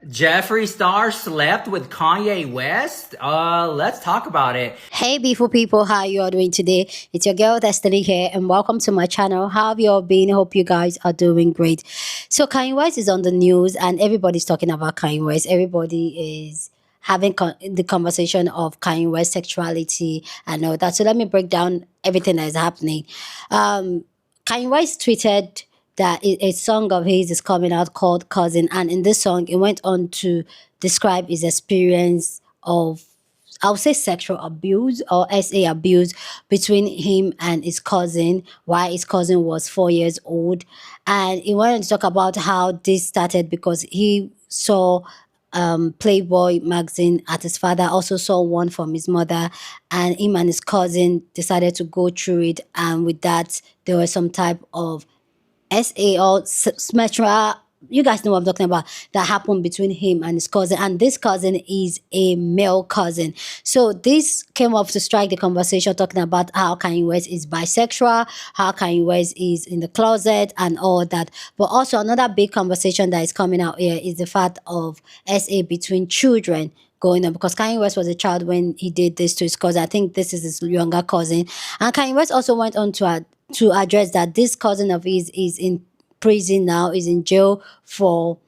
Jeffree Star slept with Kanye West? Let's talk about it. Hey beautiful people, how you all doing today? It's your girl Destiny here and welcome to my channel. How have you all been? Hope you guys are doing great. So Kanye West is on the news and everybody's talking about Kanye West. Everybody is having the conversation of Kanye West sexuality and all that. So let me break down everything that is happening. Um, Kanye West tweeted that a song of his is coming out called Cousin, and in this song, it went on to describe his experience of, I would say, sexual abuse or SA abuse between him and his cousin, while his cousin was 4 years old. And he wanted to talk about how this started because he saw Playboy magazine at his father, also saw one from his mother, and him and his cousin decided to go through it. And with that, there was some type of SA or Smetra, you guys know what I'm talking about, that happened between him and his cousin. And this cousin is a male cousin. So this came up to strike the conversation talking about how Kanye West is bisexual, how Kanye West is in the closet and all that. But also another big conversation that is coming out here is the fact of SA between children going on, because Kanye West was a child when he did this to his cousin. I think this is his younger cousin. And Kanye West also went on to address that this cousin of his is in prison now, is in jail for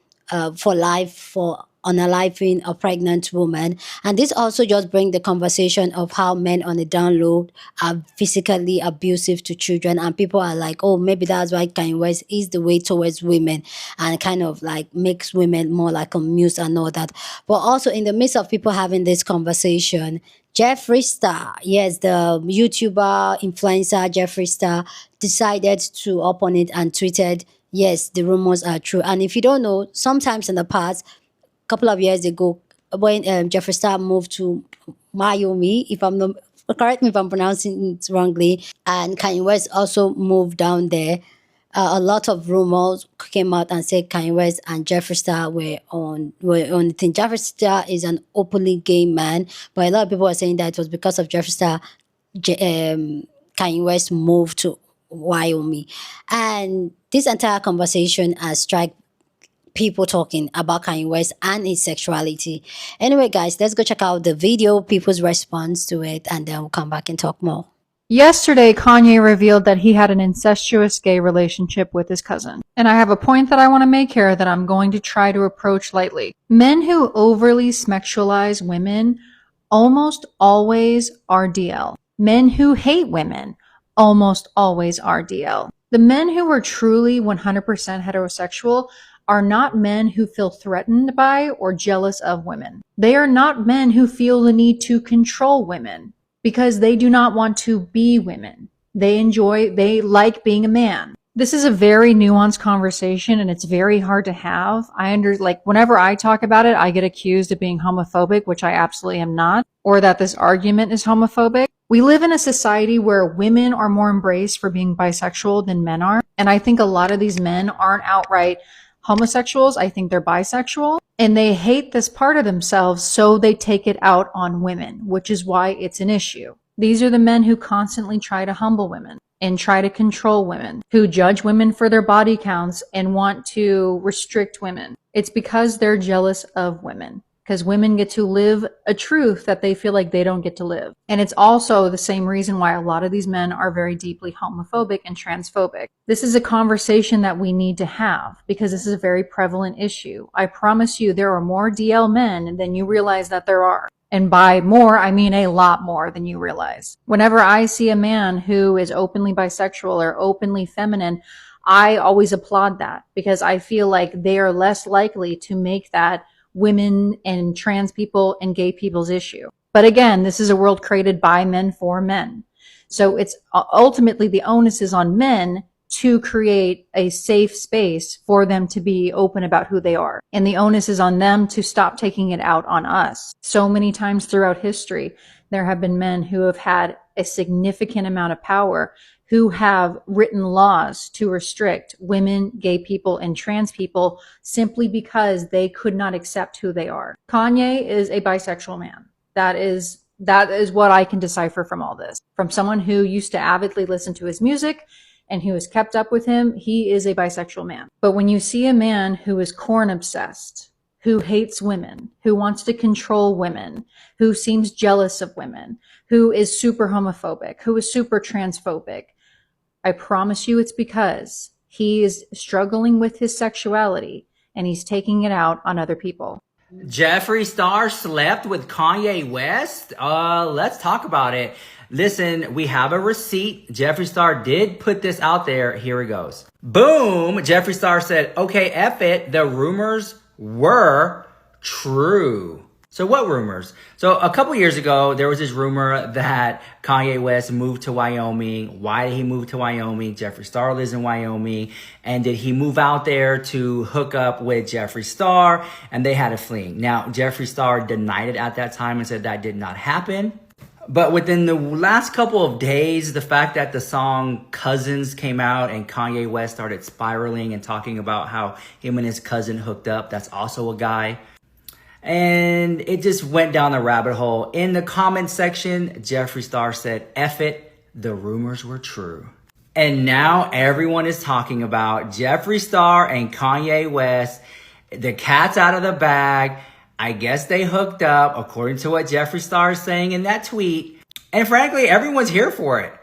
life for unaliving a pregnant woman. And this also just brings the conversation of how men on the down low are physically abusive to children, and people are like, oh, maybe that's why Kanye West is the way towards women and kind of like makes women more like a muse and all that. But also in the midst of people having this conversation, Jeffree Star, yes, the YouTuber influencer Jeffree Star decided to up on it and tweeted, yes, the rumors are true. And if you don't know, sometimes in the past, couple of years ago, when Jeffree Star moved to Miami, if I'm not, correct me if I'm pronouncing it wrongly, and Kanye West also moved down there. A lot of rumors came out and said Kanye West and Jeffree Star were on the thing. Jeffree Star is an openly gay man, but a lot of people are saying that it was because of Jeffree Star, Kanye West moved to Wyoming, and this entire conversation has struck people talking about Kanye West and his sexuality. Anyway, guys, let's go check out the video, people's response to it, and then we'll come back and talk more. Yesterday, Kanye revealed that he had an incestuous gay relationship with his cousin. And I have a point that I want to make here that I'm going to try to approach lightly. Men who overly sexualize women almost always are DL. Men who hate women almost always are DL. The men who are truly 100% heterosexual are not men who feel threatened by or jealous of women. They are not men who feel the need to control women because they do not want to be women. They like being a man. This is a very nuanced conversation and it's very hard to have. Whenever I talk about it, I get accused of being homophobic, which I absolutely am not, or that this argument is homophobic. We live in a society where women are more embraced for being bisexual than men are. And I think a lot of these men aren't outright homosexuals. I think they're bisexual and they hate this part of themselves, so they take it out on women, which is why it's an issue. These are the men who constantly try to humble women and try to control women, who judge women for their body counts and want to restrict women. It's because they're jealous of women, because women get to live a truth that they feel like they don't get to live. And it's also the same reason why a lot of these men are very deeply homophobic and transphobic. This is a conversation that we need to have because this is a very prevalent issue. I promise you there are more DL men than you realize that there are. And by more, I mean a lot more than you realize. Whenever I see a man who is openly bisexual or openly feminine, I always applaud that because I feel like they are less likely to make that women and trans people and gay people's issue. But again, this is a world created by men for men. So it's ultimately the onus is on men to create a safe space for them to be open about who they are. And the onus is on them to stop taking it out on us. So many times throughout history, there have been men who have had a significant amount of power who have written laws to restrict women, gay people, and trans people simply because they could not accept who they are. Kanye is a bisexual man. That is what I can decipher from all this. From someone who used to avidly listen to his music and who has kept up with him, he is a bisexual man. But when you see a man who is corn obsessed, who hates women, who wants to control women, who seems jealous of women, who is super homophobic, who is super transphobic. I promise you it's because he is struggling with his sexuality and he's taking it out on other people. Jeffree Star slept with Kanye West? Let's talk about it. Listen, we have a receipt. Jeffree Star did put this out there. Here it goes. Boom! Jeffree Star said, okay, F it. The rumors were true. So what rumors? So a couple years ago, there was this rumor that Kanye West moved to Wyoming. Why did he move to Wyoming? Jeffree Star lives in Wyoming. And did he move out there to hook up with Jeffree Star? And they had a fling. Now, Jeffree Star denied it at that time and said that did not happen. But within the last couple of days, the fact that the song Cousins came out and Kanye West started spiraling and talking about how him and his cousin hooked up, that's also a guy. And it just went down the rabbit hole. In the comment section, Jeffree Star said, F it, the rumors were true. And now everyone is talking about Jeffree Star and Kanye West. The cat's out of the bag. I guess they hooked up, according to what Jeffree Star is saying in that tweet. And frankly, everyone's here for it.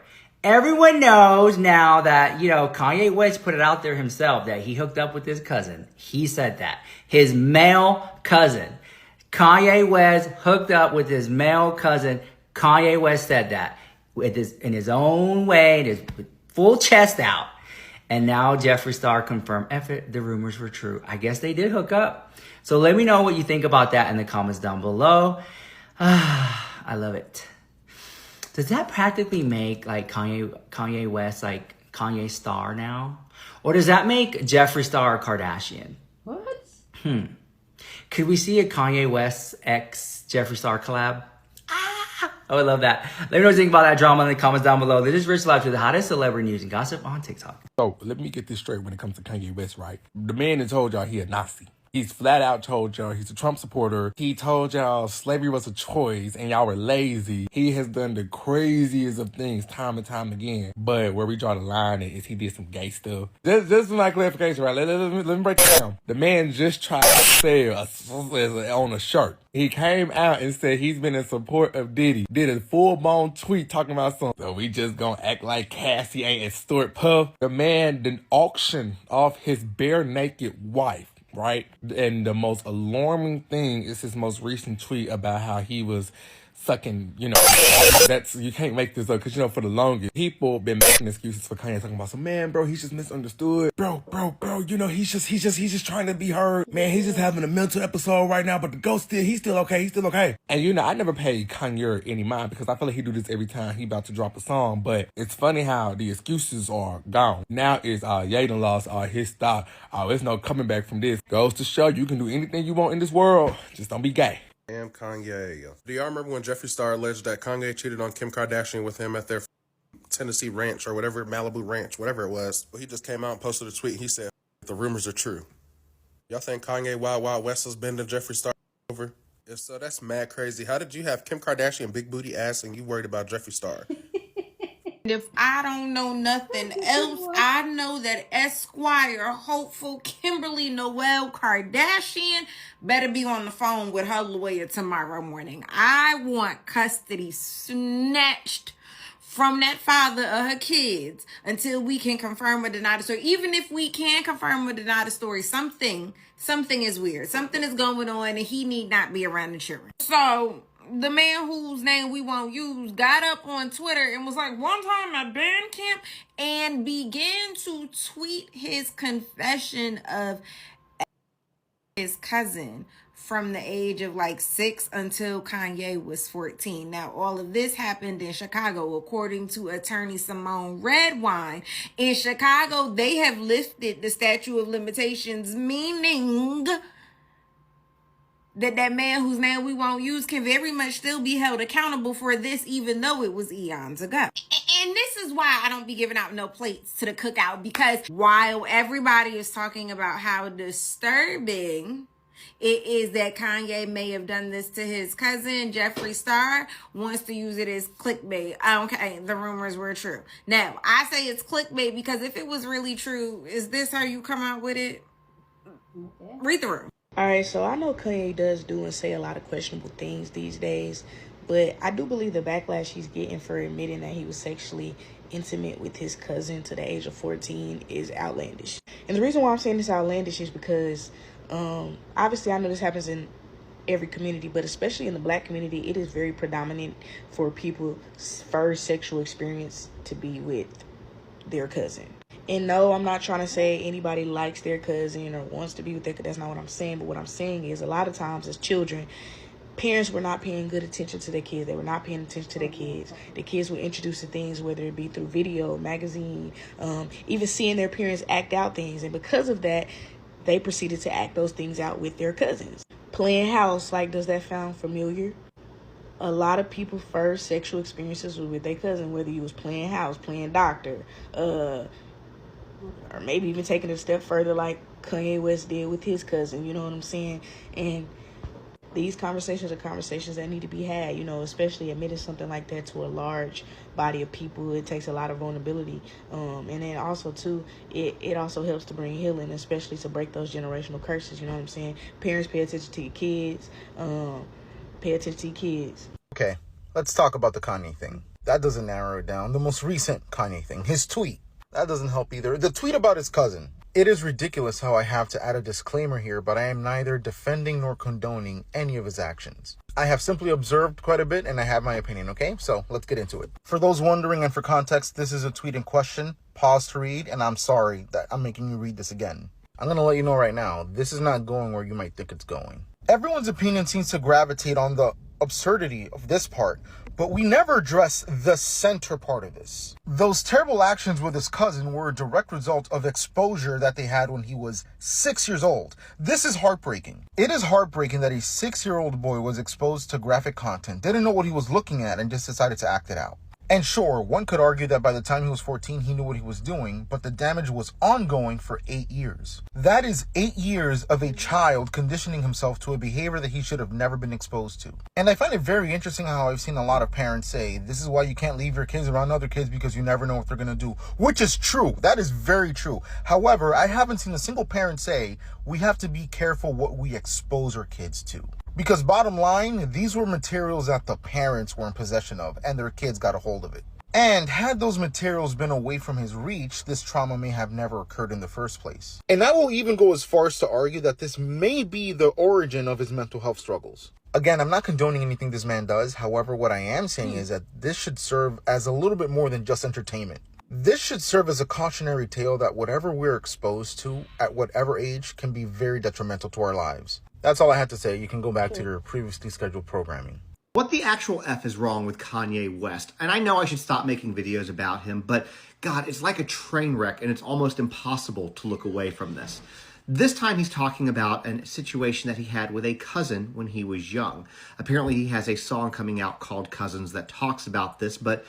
Everyone knows now that, Kanye West put it out there himself that he hooked up with his cousin. He said that. His male cousin. Kanye West hooked up with his male cousin. Kanye West said that in his own way, his full chest out. And now Jeffree Star confirmed, F it, the rumors were true. I guess they did hook up. So let me know what you think about that in the comments down below. I love it. Does that practically make like Kanye West like Kanye Star now? Or does that make Jeffree Star a Kardashian? What? Could we see a Kanye West x Jeffree Star collab? I would love that. Let me know what you think about that drama in the comments down below. This is Rich Life with the hottest celebrity news and gossip on TikTok. So let me get this straight when it comes to Kanye West, right? The man that told y'all he a Nazi. He's flat out told y'all he's a Trump supporter. He told y'all slavery was a choice and y'all were lazy. He has done the craziest of things time and time again. But where we draw the line is he did some gay stuff. Just my clarification, right? Let me break it down. The man just tried to sell on a shirt. He came out and said he's been in support of Diddy. Did a full-blown tweet talking about something. So we just gonna act like Cassie ain't a Stuart Puff. The man did auction off his bare naked wife. Right? And the most alarming thing is his most recent tweet about how he was sucking, that's, you can't make this up because, for the longest, people been making excuses for Kanye talking about some, man, bro, he's just misunderstood. Bro, he's just trying to be heard. Man, he's just having a mental episode right now, but the ghost he's still okay. And, I never paid Kanye any mind because I feel like he do this every time he about to drop a song, but it's funny how the excuses are gone. Now it's, Yaden lost his stock. There's no coming back from this. Goes to show you can do anything you want in this world. Just don't be gay. Damn Kanye. Do y'all remember when Jeffree Star alleged that Kanye cheated on Kim Kardashian with him at their Tennessee ranch or whatever, Malibu ranch, whatever it was? Well, he just came out and posted a tweet. He said, the rumors are true. Y'all think Kanye Wild Wild West has been to Jeffree Star over? If so, that's mad crazy. How did you have Kim Kardashian big booty ass and you worried about Jeffree Star? If I don't know nothing else, I know that Esquire hopeful Kimberly Noel Kardashian better be on the phone with her lawyer tomorrow morning. I want custody snatched from that father of her kids until we can confirm or deny the story. Even if we can confirm or deny the story, something is weird. Something is going on and he need not be around the children. So the man whose name we won't use got up on Twitter and was like, one time at band camp, and began to tweet his confession of his cousin from the age of 6 until Kanye was 14. Now, all of this happened in Chicago, according to attorney Simone Redwine. In Chicago, they have lifted the statute of limitations, meaning that man whose name we won't use can very much still be held accountable for this, even though it was eons ago. And this is why I don't be giving out no plates to the cookout, because while everybody is talking about how disturbing it is that Kanye may have done this to his cousin, Jeffree Star wants to use it as clickbait. Okay, the rumors were true. Now, I say it's clickbait because if it was really true, is this how you come out with it? Okay. Read the room. All right, so I know Kanye does do and say a lot of questionable things these days, but I do believe the backlash he's getting for admitting that he was sexually intimate with his cousin to the age of 14 is outlandish. And the reason why I'm saying this outlandish is because obviously I know this happens in every community, but especially in the black community, it is very predominant for people's first sexual experience to be with their cousin. And no, I'm not trying to say anybody likes their cousin or wants to be with their cousin. That's not what I'm saying. But what I'm saying is a lot of times as children, parents were not paying good attention to their kids. They were not paying attention to their kids. The kids were introduced to things, whether it be through video, magazine, even seeing their parents act out things. And because of that, they proceeded to act those things out with their cousins. Playing house, like, does that sound familiar? A lot of people's first sexual experiences was with their cousin, whether you was playing house, playing doctor, or maybe even taking it a step further like Kanye West did with his cousin, you know what I'm saying? And these conversations are conversations that need to be had, you know, especially admitting something like that to a large body of people. It takes a lot of vulnerability. And then also, too, it also helps to bring healing, especially to break those generational curses, you know what I'm saying? Parents, pay attention to your kids. Pay attention to your kids. Okay, let's talk about the Kanye thing. That doesn't narrow it down. The most recent Kanye thing, his tweet. That doesn't help either. The tweet about his cousin. It is ridiculous how I have to add a disclaimer here, but I am neither defending nor condoning any of his actions. I have simply observed quite a bit and I have my opinion, okay? So let's get into it. For those wondering and for context, this is a tweet in question. Pause to read, and I'm sorry that I'm making you read this again. I'm going to let you know right now, this is not going where you might think it's going. Everyone's opinion seems to gravitate on the absurdity of this part, but we never address the center part of this. Those terrible actions with his cousin were a direct result of exposure that they had when he was 6 years old. This is heartbreaking. It is heartbreaking that a 6-year-old boy was exposed to graphic content, didn't know what he was looking at, and just decided to act it out. And sure, one could argue that by the time he was 14, he knew what he was doing, but the damage was ongoing for 8 years. That is 8 years of a child conditioning himself to a behavior that he should have never been exposed to. And I find it very interesting how I've seen a lot of parents say, this is why you can't leave your kids around other kids because you never know what they're going to do, which is true. That is very true. However, I haven't seen a single parent say, we have to be careful what we expose our kids to. Because bottom line, these were materials that the parents were in possession of and their kids got a hold of it. And had those materials been away from his reach, this trauma may have never occurred in the first place. And I will even go as far as to argue that this may be the origin of his mental health struggles. Again, I'm not condoning anything this man does. However, what I am saying is that this should serve as a little bit more than just entertainment. This should serve as a cautionary tale that whatever we're exposed to at whatever age can be very detrimental to our lives. That's all I had to say. You can go back to your previously scheduled programming. What the actual F is wrong with Kanye West? And I know I should stop making videos about him, but God, it's like a train wreck and it's almost impossible to look away from this. This time he's talking about a situation that he had with a cousin when he was young. Apparently he has a song coming out called Cousins that talks about this, but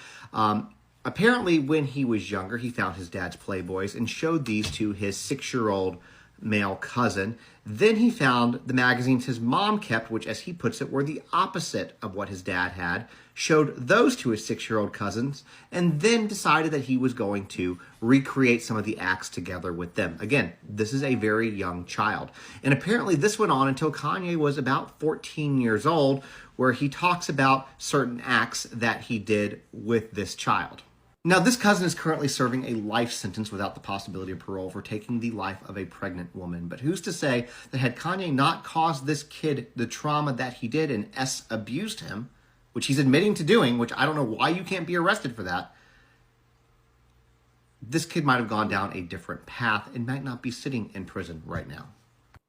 apparently when he was younger, he found his dad's Playboys and showed these to his 6-year-old male cousin. Then he found the magazines his mom kept, which, as he puts it, were the opposite of what his dad had, showed those to his 6-year-old cousins, and then decided that he was going to recreate some of the acts together with them. Again, this is a very young child. And apparently this went on until Kanye was about 14 years old, where he talks about certain acts that he did with this child. Now, this cousin is currently serving a life sentence without the possibility of parole for taking the life of a pregnant woman. But who's to say that had Kanye not caused this kid the trauma that he did and abused him, which he's admitting to doing, which I don't know why you can't be arrested for that, this kid might have gone down a different path and might not be sitting in prison right now.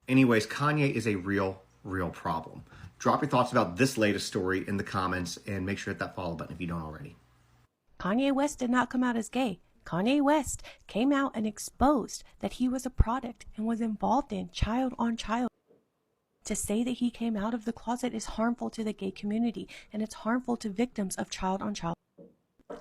Anyways, Kanye is a real problem. Drop your thoughts about this latest story in the comments and make sure to hit that follow button if you don't already. Kanye West did not come out as gay. Kanye West came out and exposed that he was a product and was involved in child on child. To say that he came out of the closet is harmful to the gay community, and it's harmful to victims of child on child.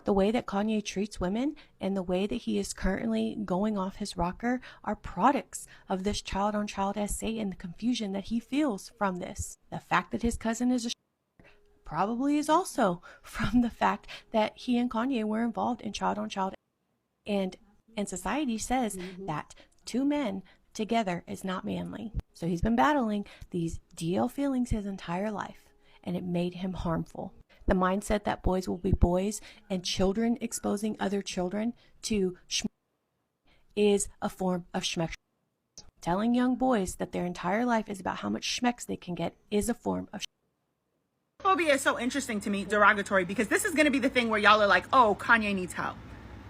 The way that Kanye treats women and the way that he is currently going off his rocker are products of this child on child essay and the confusion that he feels from this. The fact that his cousin is a probably is also from the fact that he and Kanye were involved in child on child. And society says that two men together is not manly. So he's been battling these DL feelings his entire life, and it made him harmful. The mindset that boys will be boys and children exposing other children to is a form of schmeck. Telling young boys that their entire life is about how much schmecks they can get is a form of Phobia is so interesting to me, derogatory, because this is going to be the thing where y'all are like, oh, Kanye needs help.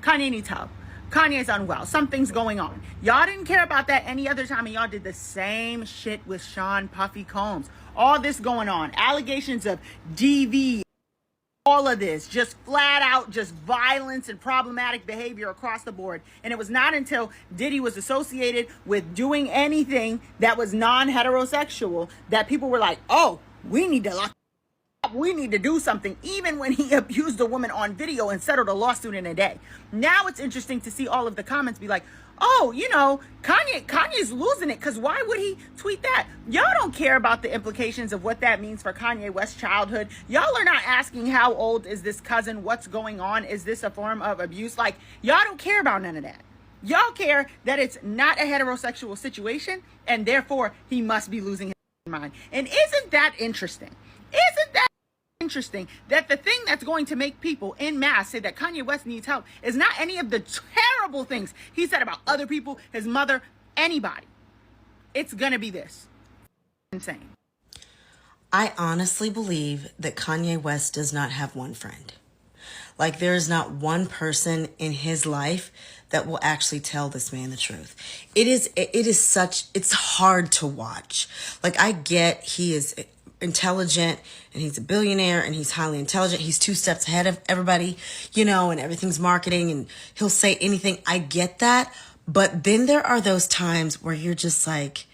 Kanye needs help. Kanye's unwell. Something's going on. Y'all didn't care about that any other time, and y'all did the same shit with Sean Puffy Combs. All this going on. Allegations of DV. All of this, just flat out, just violence and problematic behavior across the board. And it was not until Diddy was associated with doing anything that was non-heterosexual that people were like, oh, we need to lock up. We need to do something, even when he abused a woman on video and settled a lawsuit in a day. Now it's interesting to see all of the comments be like, oh, you know, Kanye's losing it, because why would he tweet that? Y'all don't care about the implications of what that means for Kanye West's childhood. Y'all are not asking how old is this cousin, what's going on, is this a form of abuse? Like, y'all don't care about none of that. Y'all care that it's not a heterosexual situation, and therefore he must be losing his mind. And isn't that interesting? Isn't that interesting that the thing that's going to make people in mass say that Kanye West needs help is not any of the terrible things he said about other people, his mother, anybody. It's gonna be this. Insane. I honestly believe that Kanye West does not have one friend. Like, there is not one person in his life that will actually tell this man the truth. It's hard to watch. Like, I get he is intelligent and he's a billionaire and he's highly intelligent. He's 2 steps ahead of everybody, you know, and everything's marketing and he'll say anything. I get that. But then there are those times where you're just like,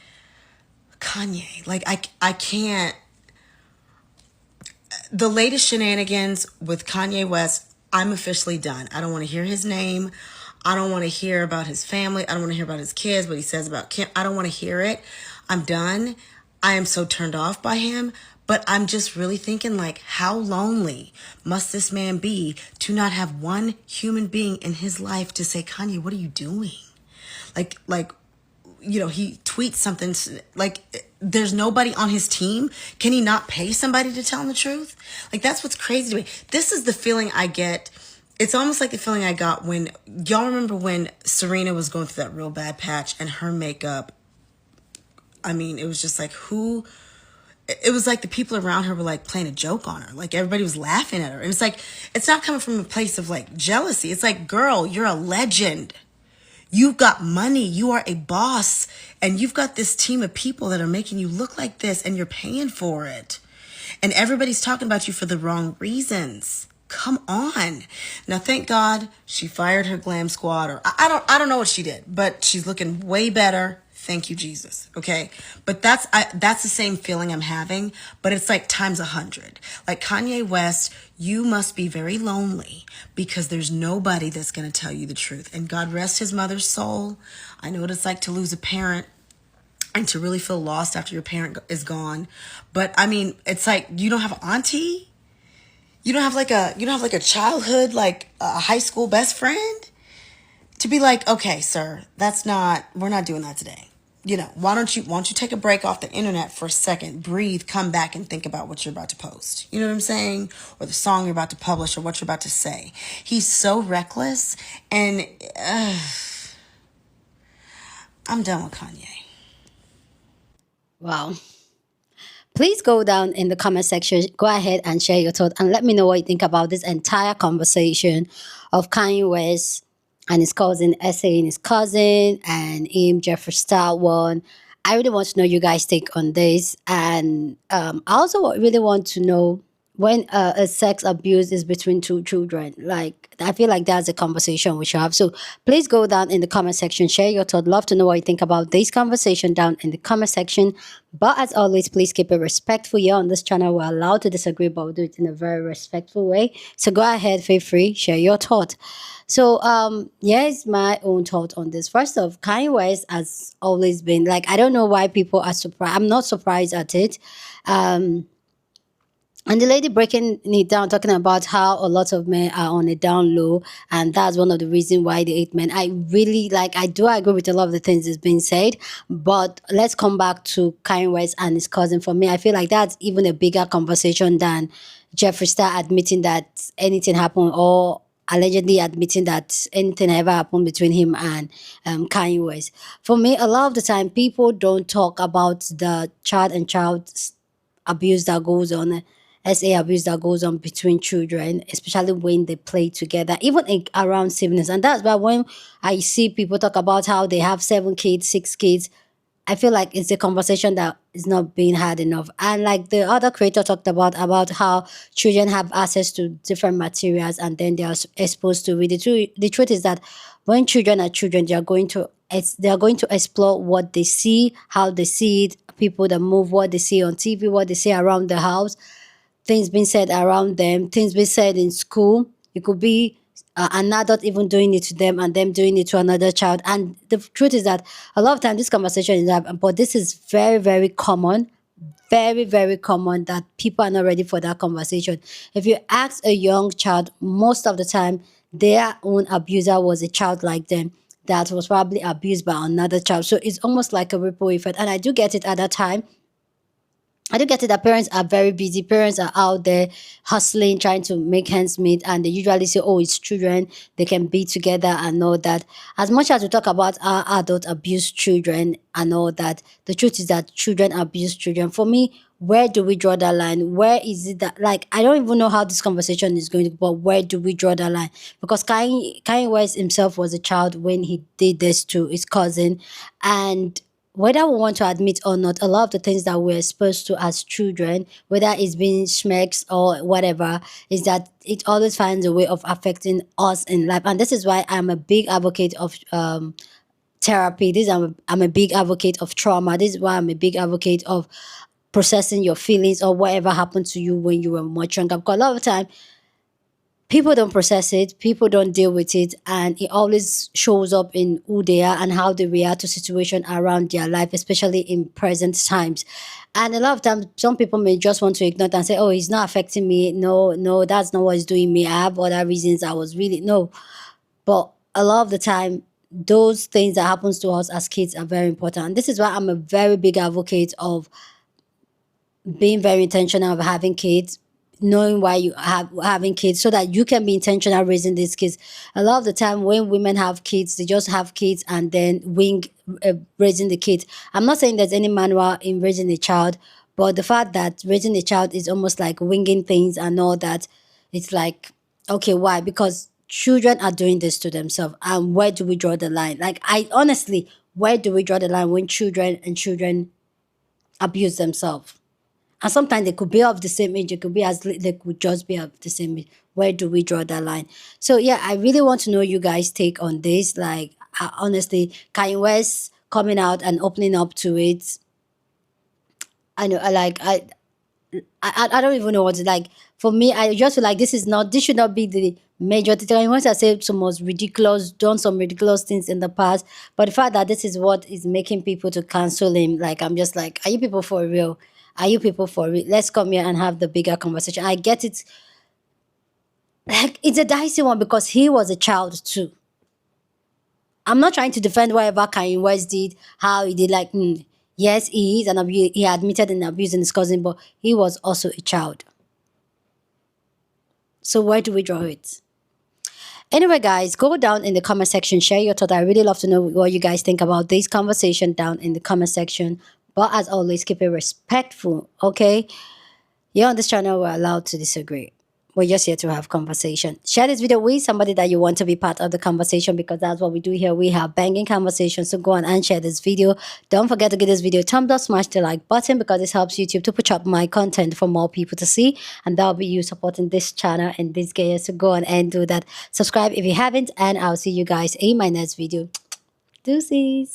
Kanye, like, I can't. The latest shenanigans with Kanye West, I'm officially done. I don't want to hear his name. I don't want to hear about his family. I don't want to hear about his kids, what he says about Kim. I don't want to hear it. I'm done. I am so turned off by him, but I'm just really thinking, like, how lonely must this man be to not have one human being in his life to say, Kanye, what are you doing? Like, you know, he tweets something like, there's nobody on his team. Can he not pay somebody to tell him the truth? Like, that's what's crazy to me. This is the feeling I get. It's almost like the feeling I got when, y'all remember when Serena was going through that real bad patch and her makeup, I mean, it was just like, it was like the people around her were like playing a joke on her. Like, everybody was laughing at her. And it's like, it's not coming from a place of like jealousy. It's like, girl, you're a legend. You've got money. You are a boss. And you've got this team of people that are making you look like this, and you're paying for it. And everybody's talking about you for the wrong reasons. Come on. Now, thank God she fired her glam squad, or I don't know what she did, but she's looking way better. Thank you, Jesus. Okay. But that's the same feeling I'm having, but it's like times 100. Like, Kanye West, you must be very lonely because there's nobody that's going to tell you the truth. And God rest his mother's soul. I know what it's like to lose a parent and to really feel lost after your parent is gone. But I mean, it's like, you don't have an auntie. You don't have like a childhood, like a high school best friend to be like, okay, sir, we're not doing that today. You know, why don't you take a break off the internet for a second, breathe, come back and think about what you're about to post. You know what I'm saying? Or the song you're about to publish or what you're about to say. He's so reckless, and I'm done with Kanye. Wow. Please go down in the comment section. Go ahead and share your thoughts and let me know what you think about this entire conversation of Kanye West and his cousin, essaying his cousin, and him, Jeffree Star one. I really want to know you guys' take on this. And I also really want to know when a sex abuse is between 2 children. Like, I feel like that's a conversation we should have. So please go down in the comment section, share your thoughts. Love to know what you think about this conversation down in the comment section. But as always, please keep it respectful. Here on this channel, we're allowed to disagree, but we'll do it in a very respectful way. So go ahead, feel free, share your thoughts. So here's my own thought on this. First off, Kanye West has always been, like, I don't know why people are surprised. I'm not surprised at it. And the lady breaking it down, talking about how a lot of men are on a down low, and that's one of the reasons why they hate men. I really like, I do agree with a lot of the things that's been said, but let's come back to Kanye West and his cousin. For me, I feel like that's even a bigger conversation than Jeffree Star admitting that anything happened, or allegedly admitting that anything ever happened between him and Kanye West. For me, a lot of the time, people don't talk about the child abuse that goes on, SA abuse that goes on between children, especially when they play together, even around siblings. And that's why when I see people talk about how they have 7 kids, 6 kids, I feel like it's a conversation that is not being had enough. And like the other creator talked about how children have access to different materials and then they are exposed to it. The truth is that when children are children, they are going to explore what they see, how they see it, people that move, what they see on TV, what they see around the house, things being said around them, things being said in school. It could be an adult even doing it to them and them doing it to another child. And the truth is that a lot of times this conversation is happening, but this is very, very common. Very, very common that people are not ready for that conversation. If you ask a young child, most of the time, their own abuser was a child like them that was probably abused by another child. So it's almost like a ripple effect. And I do get it at that time. I do get it that parents are very busy. Parents are out there hustling, trying to make ends meet, and they usually say, "Oh, it's children; they can be together and all that." As much as we talk about our adult abuse children and all that, the truth is that children abuse children. For me, where do we draw that line? Where is it that, like, I don't even know how this conversation is going to, but where do we draw that line? Because Kanye West himself was a child when he did this to his cousin, and whether we want to admit or not, a lot of the things that we're exposed to as children, whether it's being smacks or whatever, is that it always finds a way of affecting us in life. And this is why I'm a big advocate of therapy. I'm a big advocate of trauma. This is why I'm a big advocate of processing your feelings or whatever happened to you when you were much younger. Because a lot of the time, people don't process it, people don't deal with it, and it always shows up in who they are and how they react to situation around their life, especially in present times. And a lot of times, some people may just want to ignore it and say, "Oh, it's not affecting me. No, no, that's not what it's doing me. I have other reasons. I was really no." But a lot of the time, those things that happens to us as kids are very important. And this is why I'm a very big advocate of being very intentional of having kids, knowing why you have having kids so that you can be intentional raising these kids. A lot of the time when women have kids, they just have kids and then wing raising the kids. I'm not saying there's any manual in raising a child, but the fact that raising a child is almost like winging things and all that, it's like, okay, why? Because children are doing this to themselves. And where do we draw the line? Like, I honestly, where do we draw the line when children abuse themselves? And sometimes they could be of the same age. It could be they could just be of the same age. Where do we draw that line? So yeah, I really want to know you guys' take on this. Like, honestly, Kanye West coming out and opening up to it. I know, I don't even know what to like. For me, I just feel like this should not be the major thing. Kanye West has said some most ridiculous, done some ridiculous things in the past. But the fact that this is what is making people to cancel him, like, I'm just like, are you people for real? Are you people for real? Let's come here and have the bigger conversation. I get it. Like, it's a dicey one because he was a child too. I'm not trying to defend whatever Kanye West did, how he did. Like, yes, he is an abuse. He admitted an abusing his cousin, but he was also a child. So where do we draw it? Anyway, guys, go down in the comment section, share your thoughts. I really love to know what you guys think about this conversation down in the comment section. But as always, keep it respectful, okay? Here on this channel, we're allowed to disagree. We're just here to have conversation. Share this video with somebody that you want to be part of the conversation, because that's what we do here. We have banging conversations. So go on and share this video. Don't forget to give this video a thumbs up, smash the like button, because this helps YouTube to push up my content for more people to see. And that'll be you supporting this channel and this guy. So go on and do that. Subscribe if you haven't, and I'll see you guys in my next video. Deuces.